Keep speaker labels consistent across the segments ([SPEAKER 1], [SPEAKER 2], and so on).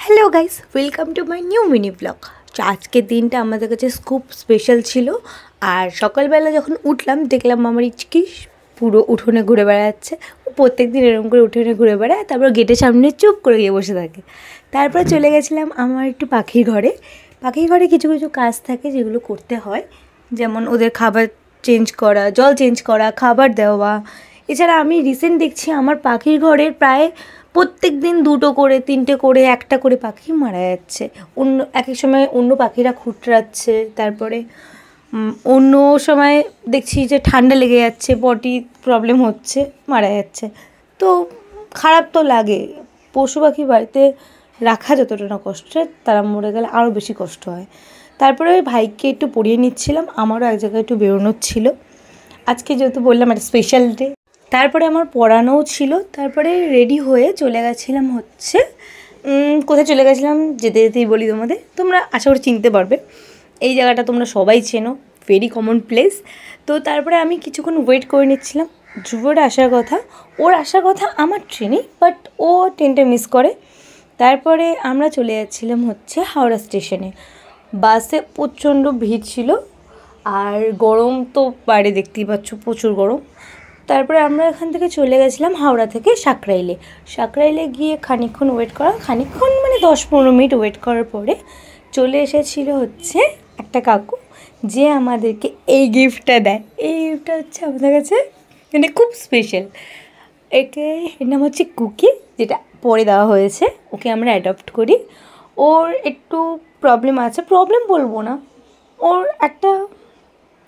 [SPEAKER 1] Hello guys, welcome to my new mini blog. তো আজকের দিনটা আমাদের কাছে খুব স্পেশাল ছিল। আর সকালবেলা যখন উঠলাম দেখলাম আমার ইচকি পুরো উঠোনে ঘুরে বেড়াচ্ছে। প্রত্যেক দিন এরকম করে উঠোনে ঘুরে বেড়ায়, তারপর গেটের সামনে চুপ করে গিয়ে বসে থাকে। তারপর চলে গেছিলাম আমার একটু পাখির ঘরে। পাখির ঘরে কিছু কিছু কাজ থাকে যেগুলো করতে হয়, যেমন ওদের খাবার চেঞ্জ করা, জল চেঞ্জ করা, খাবার দেওয়া। এছাড়া আমি রিসেন্ট দেখছি আমার পাখির ঘরের প্রায় প্রত্যেক দিন 2টো করে 3টে করে 1টা করে পাখি মারা যাচ্ছে। অন্য এক এক সময় অন্য পাখিরা খুঁটরাচ্ছে, তারপরে অন্য সময় দেখছি যে ঠান্ডা লেগে যাচ্ছে, পটি প্রবলেম হচ্ছে, মারা যাচ্ছে। তো খারাপ তো লাগে। পশু পাখি বাড়িতে রাখা যতটা না কষ্টের, তারা মরে গেলে আরও বেশি কষ্ট হয়। তারপরে ওই ভাইকে একটু পড়িয়ে নিচ্ছিলাম, আমারও এক জায়গায় একটু বেরোনোর ছিল। আজকে যেহেতু বললাম একটা স্পেশাল ডে, তারপরে আমার পড়ানোও ছিল। তারপরে রেডি হয়ে চলে গেছিলাম হচ্ছে কোথায় চলে গেছিলাম যেতে যেতেই বলি তোমাদের, তোমরা আশা করি চিনতে পারবে। এই জায়গাটা তোমরা সবাই চেনো, ভেরি কমন প্লেস। তো তারপরে আমি কিছুক্ষণ ওয়েট করে নিচ্ছিলাম। ধ্রুবর আসার কথা, ওর আসার কথা আমার ট্রেনে, বাট ও ট্রেনটা মিস করে। তারপরে আমরা চলে যাচ্ছিলাম হচ্ছে হাওড়া স্টেশনে। বাসে প্রচণ্ড ভিড় ছিল, আর গরম তো বাইরে দেখতেই পাচ্ছ, প্রচুর গরম। তারপরে আমরা এখান থেকে চলে গেছিলাম হাওড়া থেকে সাকরাইলে। সাকরাইলে গিয়ে খানিকক্ষণ ওয়েট করা, খানিকক্ষণ মানে 10-15 মিনিট ওয়েট করার পরে চলে এসেছিলো হচ্ছে একটা কাকু, যে আমাদেরকে এই গিফটটা দেয়। এই গিফটটা হচ্ছে আমাদের কাছে মানে খুব স্পেশাল। এর নাম হচ্ছে কুকি, যেটা পরে দেওয়া হয়েছে। ওকে আমরা অ্যাডপ্ট করি। ওর একটু প্রবলেম আছে, প্রবলেম বলবো না, ওর একটা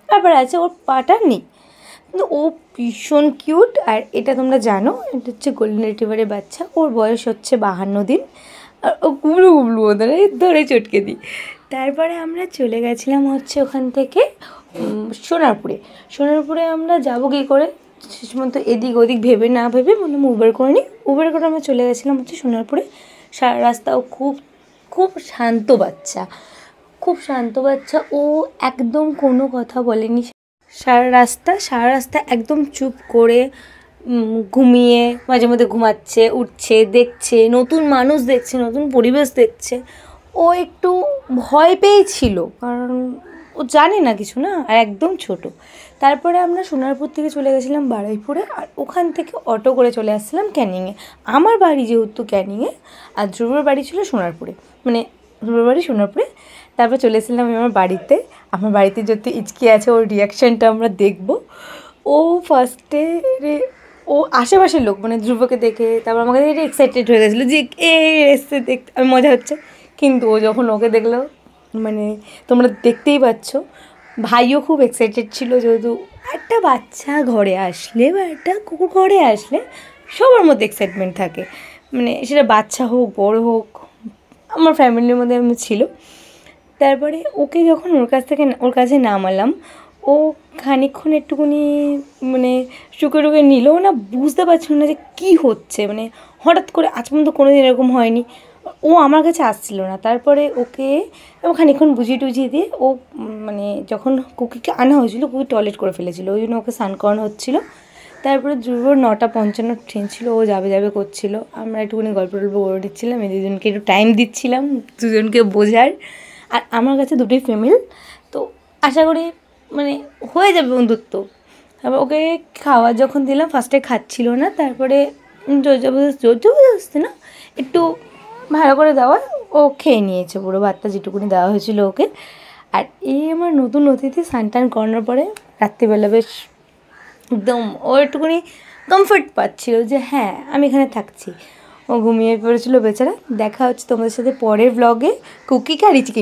[SPEAKER 1] ব্যাপার আছে, ওর পাটা নেই, কিন্তু ও ভীষণ কিউট। আর এটা তোমরা জানো, এটা হচ্ছে গোল্ডেন রিট্রিভারের বাচ্চা। ওর বয়স হচ্ছে 52 দিন। আর ও গুবলু গুবলু ওদের ধরে চটকে দিই। তারপরে আমরা চলে গেছিলাম হচ্ছে ওখান থেকে সোনারপুরে আমরা যাবো কী করে, শেষ পর্যন্ত এদিক ওদিক ভেবে না ভেবে উবের করে নিই। উবের করে আমরা চলে গেছিলাম হচ্ছে সোনারপুরে। সারা রাস্তা ও খুব খুব শান্ত বাচ্চা, খুব শান্ত বাচ্চা। ও একদম কোনো কথা বলেনি সারা রাস্তা একদম চুপ করে ঘুমিয়ে, মাঝে মধ্যে ঘুমাচ্ছে, উঠছে, দেখছে, নতুন মানুষ দেখছে, নতুন পরিবেশ দেখছে। ও একটু ভয় পেয়েছিল, কারণ ও জানে না কিছু, না, আর একদম ছোট। তারপরে আমরা সোনারপুর থেকে চলে গেছিলাম বারুইপুরে, আর ওখান থেকে অটো করে চলে আসছিলাম ক্যানিংয়ে। আমার বাড়ি যেহেতু ক্যানিংয়ে, আর ধ্রুবর বাড়ি ছিল সোনারপুরে, মানে ধ্রুবর বাড়ি সোনারপুরে। তারপর চলে এসেছিলাম আমার বাড়িতে। আমার বাড়িতে যত ইচকি আছে, ওর রিয়াকশানটা আমরা দেখব। ও ফার্স্টে ও আশেপাশের লোক মানে ধ্রুবকে দেখে তারপর আমাকে দেখে এক্সাইটেড হয়ে গেছিলো যে এ এসে দেখতে আমি মজা হচ্ছে। কিন্তু ও যখন ওকে দেখলো, মানে তোমরা দেখতেই পাচ্ছ, ভাইও খুব এক্সাইটেড ছিল, যেহেতু একটা বাচ্চা ঘরে আসলে বা একটা কুকুর ঘরে আসলে সবার মধ্যে এক্সাইটমেন্ট থাকে, মানে সেটা বাচ্চা হোক বড় হোক, আমার ফ্যামিলির মধ্যে আমি ছিল। তারপরে ওকে যখন ওর কাছে নামালাম, ও খানিকক্ষণ একটুখানি মানে টুকে নিল না, বুঝতে পারছিল না যে কী হচ্ছে, মানে হঠাৎ করে আজ পর্যন্ত কোনো দিন এরকম হয়নি। ও আমার কাছে আসছিল না। তারপরে ওকে খানিকক্ষণ বুঝিয়ে টুজিয়ে দিয়ে ও মানে যখন কুকিকে আনা হয়েছিল, কুকি টয়লেট করে ফেলেছিলো, ওই জন্য ওকে স্নান করানো হচ্ছিলো। তারপরে ধ্রুবর 9:55 ট্রেন ছিল, ও যাবে করছিলো। আমরা একটুখানি গল্প করে দিচ্ছিলাম, এই দুজনকে একটু টাইম দিচ্ছিলাম, দুজনকে বোঝার। আর আমার কাছে দুটোই ফিমেল, তো আশা করি মানে হয়ে যাবে বন্ধুত্ব। তারপর ওকে খাওয়ার যখন দিলাম, ফার্স্টে খাচ্ছিল না, তারপরে জোর জবরদস্তি না, একটু ভালো করে দেওয়া, ও খেয়ে নিয়েছে পুরো ভাতটা যেটুকুনি দেওয়া হয়েছিল ওকে। আর এই আমার নতুন অতিথি স্নান করানোর পরে রাত্রিবেলা বেশ একদম ও একটুখানি কমফর্ট পাচ্ছিল যে হ্যাঁ আমি এখানে থাকছি। ও ঘুমিয়ে পড়েছিল বেচারা। দেখা হচ্ছে তোমাদের সাথে পরের ব্লগে কুকিকে আর ইচকি।